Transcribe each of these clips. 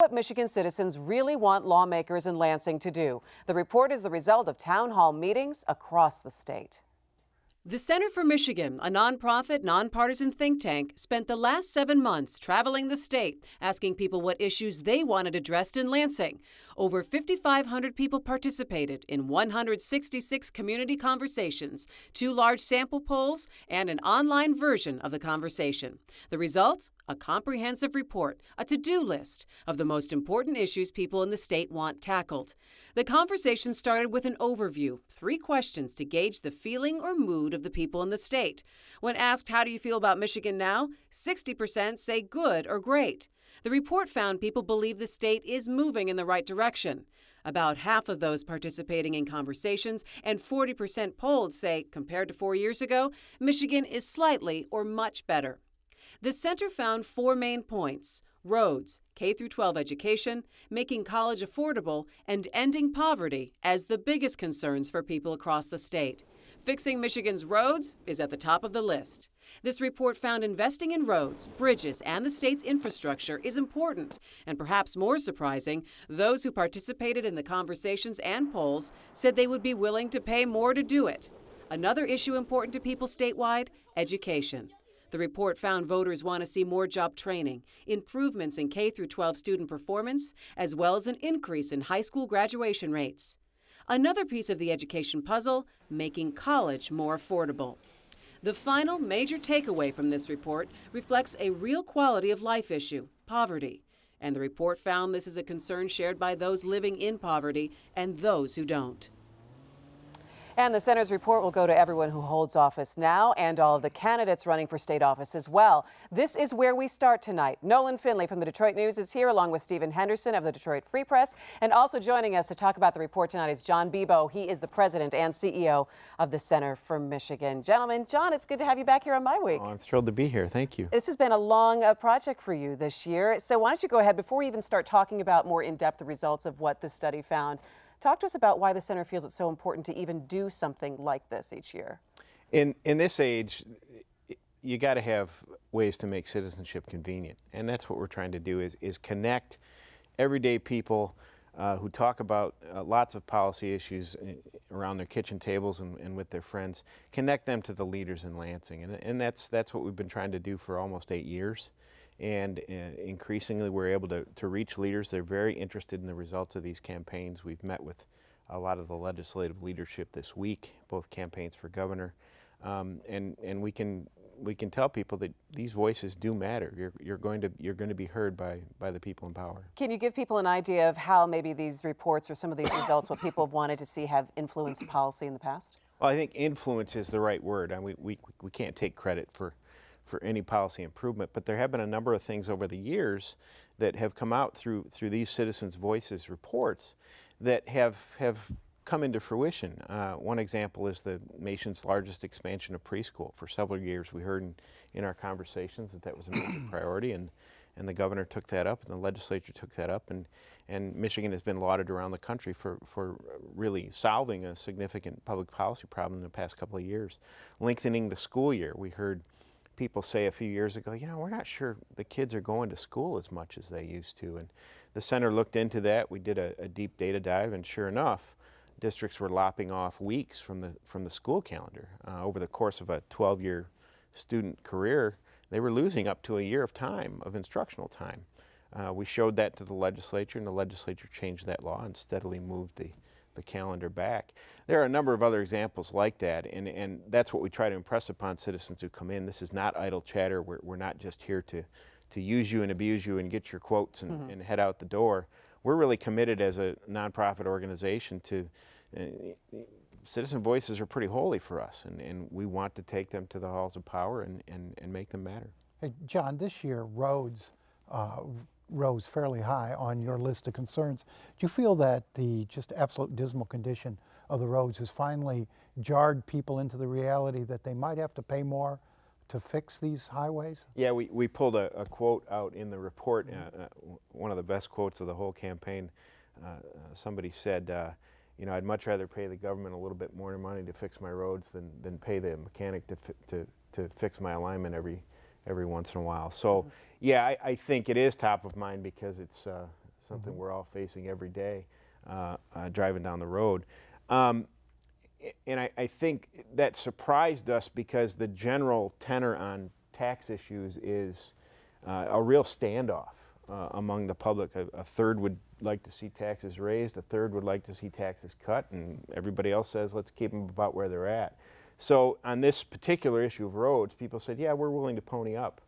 what Michigan citizens really want lawmakers in Lansing to do. The report is the result of town hall meetings across the state. The Center for Michigan, a nonprofit, nonpartisan think tank, spent the last 7 months traveling the state, asking people what issues they wanted addressed in Lansing. Over 5,500 people participated in 166 community conversations, 2 large sample polls, and an online version of the conversation. The result? A comprehensive report, a to-do list of the most important issues people in the state want tackled. The conversation started with an overview, 3 questions to gauge the feeling or mood of the people in the state. When asked, how do you feel about Michigan now? 60% say good or great. The report found people believe the state is moving in the right direction. About half of those participating in conversations and 40% polled say, compared to 4 years ago, Michigan is slightly or much better. The center found 4 main points: roads, K-12 education, making college affordable, and ending poverty as the biggest concerns for people across the state. Fixing Michigan's roads is at the top of the list. This report found investing in roads, bridges, and the state's infrastructure is important. And perhaps more surprising, those who participated in the conversations and polls said they would be willing to pay more to do it. Another issue important to people statewide: education. The report found voters want to see more job training, improvements in K-12 student performance, as well as an increase in high school graduation rates. Another piece of the education puzzle: making college more affordable. The final major takeaway from this report reflects a real quality of life issue: poverty. And the report found this is a concern shared by those living in poverty and those who don't. And the center's report will go to everyone who holds office now and all of the candidates running for state office as well. This is where we start tonight. Nolan Finley from the Detroit News is here, along with Stephen Henderson of the Detroit Free Press. And also joining us to talk about the report tonight is John Bebo. He is the president and CEO of the Center for Michigan. Gentlemen, John, it's good to have you back here on MiWeek. Oh, I'm thrilled to be here. Thank you. This has been a long project for you this year. So why don't you go ahead, before we even start talking about more in-depth the results of what this study found, talk to us about why the center feels it's so important to even do something like this each year. In this age, you got to have ways to make citizenship convenient, and that's what we're trying to do: is connect everyday people who talk about lots of policy issues around their kitchen tables and with their friends. Connect them to the leaders in Lansing, and that's what we've been trying to do for almost 8 years. And increasingly we're able to reach leaders. They're very interested in the results of these campaigns. We've met with a lot of the legislative leadership this week, both campaigns for governor, and we can tell people that these voices do matter. You're going to be heard by the people in power. Can you give people an idea of how maybe these reports or some of these results, what people have wanted to see, have influenced policy in the past? Well, I think influence is the right word. I mean, we can't take credit for any policy improvement, but there have been a number of things over the years that have come out through these Citizens' Voices reports that have come into fruition. One example is the nation's largest expansion of preschool. For several years we heard in our conversations that was a major priority, and the governor took that up and the legislature took that up, and Michigan has been lauded around the country for really solving a significant public policy problem in the past couple of years. Lengthening the school year. We heard people say a few years ago, you know, we're not sure the kids are going to school as much as they used to. And the center looked into that. We did a deep data dive, and sure enough, districts were lopping off weeks from the school calendar. Over the course of a 12-year student career, they were losing up to a year of time, of instructional time. We showed that to the legislature, and the legislature changed that law and steadily moved the calendar back. There are a number of other examples like that, and that's what we try to impress upon citizens who come in. This is not idle chatter. We're not just here to use you and abuse you and get your quotes and head out the door. We're really committed as a nonprofit organization to citizen voices are pretty holy for us, and we want to take them to the halls of power and make them matter. Hey, John, this year roads rose fairly high on your list of concerns. Do you feel that the just absolute dismal condition of the roads has finally jarred people into the reality that they might have to pay more to fix these highways? Yeah, we pulled a quote out in the report, one of the best quotes of the whole campaign. Somebody said, you know, I'd much rather pay the government a little bit more money to fix my roads than pay the mechanic to fix my alignment every once in a while. So yeah, I think it is top of mind because it's something we're all facing every day driving down the road. And I think that surprised us because the general tenor on tax issues is a real standoff among the public. A third would like to see taxes raised, a third would like to see taxes cut, and everybody else says let's keep them about where they're at. So on this particular issue of roads, people said, yeah, we're willing to pony up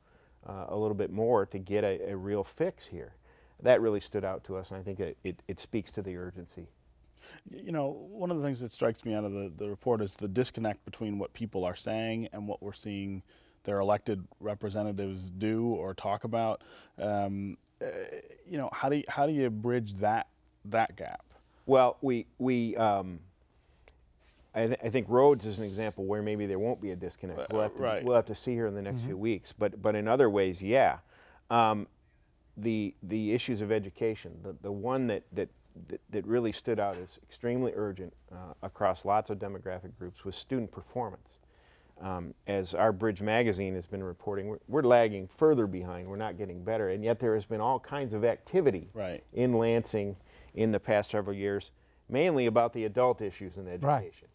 a little bit more to get a real fix here. That really stood out to us, and I think it speaks to the urgency. You know, one of the things that strikes me out of the report is the disconnect between what people are saying and what we're seeing their elected representatives do or talk about. You know, how do you bridge that gap? Well, I think roads is an example where maybe there won't be a disconnect. We'll have to see here in the next few weeks. But in other ways, yeah. The issues of education, the one that really stood out as extremely urgent across lots of demographic groups was student performance. As our Bridge magazine has been reporting, we're lagging further behind. We're not getting better, and yet there has been all kinds of activity in Lansing in the past several years, mainly about the adult issues in education.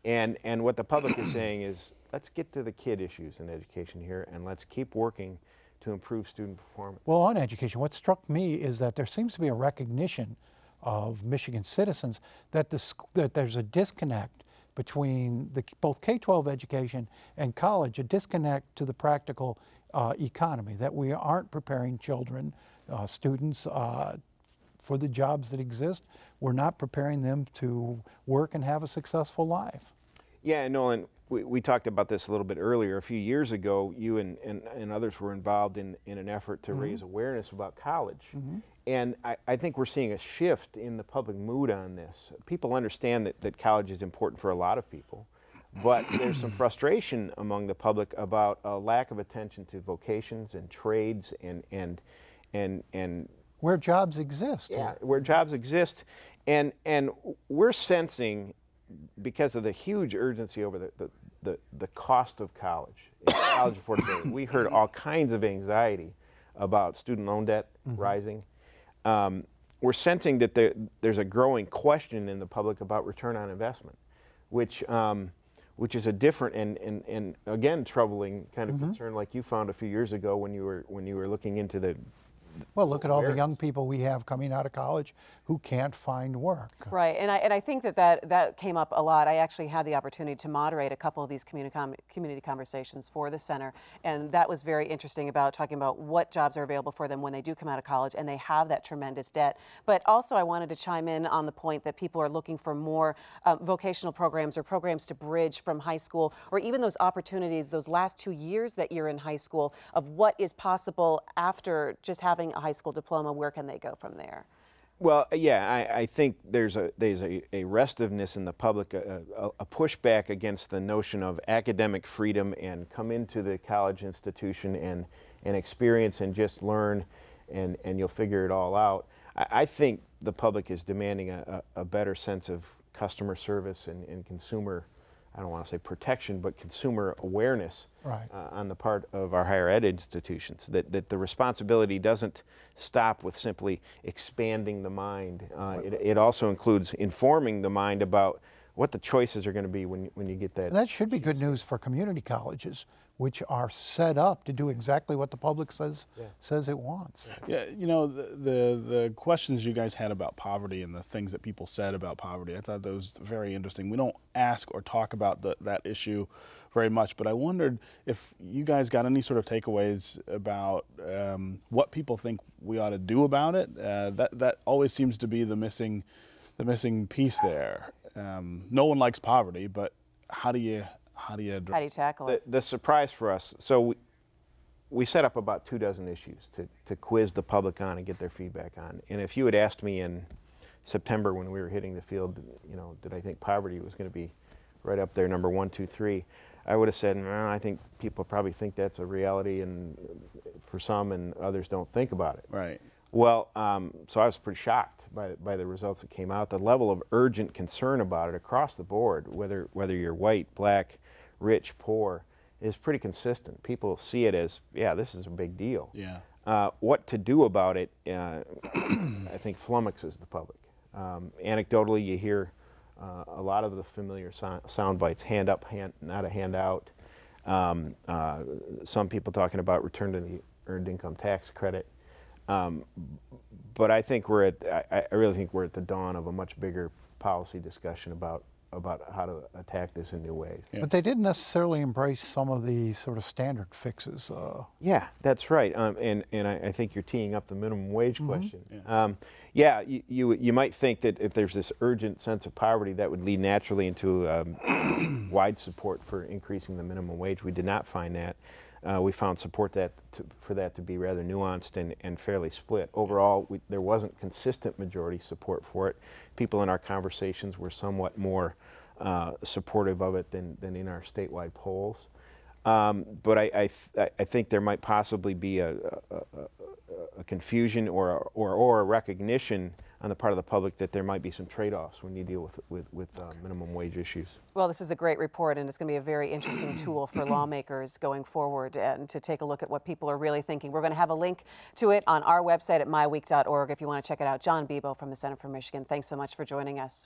And what the public is saying is, let's get to the kid issues in education here, and let's keep working to improve student performance. Well, on education, what struck me is that there seems to be a recognition of Michigan citizens that there's a disconnect between both K-12 education and college, a disconnect to the practical economy, that we aren't preparing children, students, for the jobs that exist. We're not preparing them to work and have a successful life. Yeah, Nolan, we talked about this a little bit earlier. A few years ago, you and others were involved in an effort to raise awareness about college. And I think we're seeing a shift in the public mood on this. People understand that college is important for a lot of people, but there's some frustration among the public about a lack of attention to vocations and trades and where jobs exist. Yeah, where jobs exist. And we're sensing, because of the huge urgency over the cost of college, college affordability, we heard all kinds of anxiety about student loan debt rising. We're sensing that there's a growing question in the public about return on investment, which is a different and again troubling kind of concern, like you found a few years ago when you were looking into the. Well, look at all the young people we have coming out of college who can't find work. Right, and I think that came up a lot. I actually had the opportunity to moderate a couple of these community conversations for the center, and that was very interesting about talking about what jobs are available for them when they do come out of college and they have that tremendous debt. But also I wanted to chime in on the point that people are looking for more vocational programs or programs to bridge from high school, or even those opportunities, those last 2 years that you're in high school, of what is possible after just having a high school diploma. Where can they go from there? Well, yeah, I think there's a restiveness in the public, a pushback against the notion of academic freedom and come into the college institution and experience and just learn and you'll figure it all out. I think the public is demanding a better sense of customer service and consumer, I don't want to say protection, but consumer awareness on the part of our higher ed institutions, that the responsibility doesn't stop with simply expanding the mind. It also includes informing the mind about what the choices are going to be when you get that. And that should be good news for community colleges, which are set up to do exactly what the public says it wants. Yeah, you know, the questions you guys had about poverty and the things that people said about poverty, I thought that was very interesting. We don't ask or talk about that issue very much, but I wondered if you guys got any sort of takeaways about what people think we ought to do about it. That always seems to be the missing piece there. No one likes poverty, but how do you tackle it? The surprise for us, so we set up about 24 issues to quiz the public on and get their feedback on. And if you had asked me in September when we were hitting the field, you know, did I think poverty was going to be right up there, number 1, 2, 3, I would have said, no, I think people probably think that's a reality, and for some, and others don't think about it. Right. Well, so I was pretty shocked by the results that came out. The level of urgent concern about it across the board, whether you're white, black, rich, poor, is pretty consistent. People see it as, yeah, this is a big deal. Yeah. What to do about it, I think flummoxes the public. Anecdotally, you hear a lot of the familiar sound bites, hand up, not a hand out. Some people talking about return to the earned income tax credit. But I think I really think we're at the dawn of a much bigger policy discussion about how to attack this in new ways. But they didn't necessarily embrace some of the sort of standard fixes. Yeah, that's right. And I think you're teeing up the minimum wage question. Yeah, you might think that if there's this urgent sense of poverty, that would lead naturally into wide support for increasing the minimum wage. We did not find that. We found support for that to be rather nuanced and fairly split. Overall, there wasn't consistent majority support for it. People in our conversations were somewhat more supportive of it than in our statewide polls. But I think there might possibly be a confusion or a recognition on the part of the public that there might be some trade-offs when you deal with minimum wage issues. Well, this is a great report, and it's going to be a very interesting tool for lawmakers going forward and to take a look at what people are really thinking. We're going to have a link to it on our website at MiWeek.org if you want to check it out. John Bebo from the Center for Michigan, thanks so much for joining us.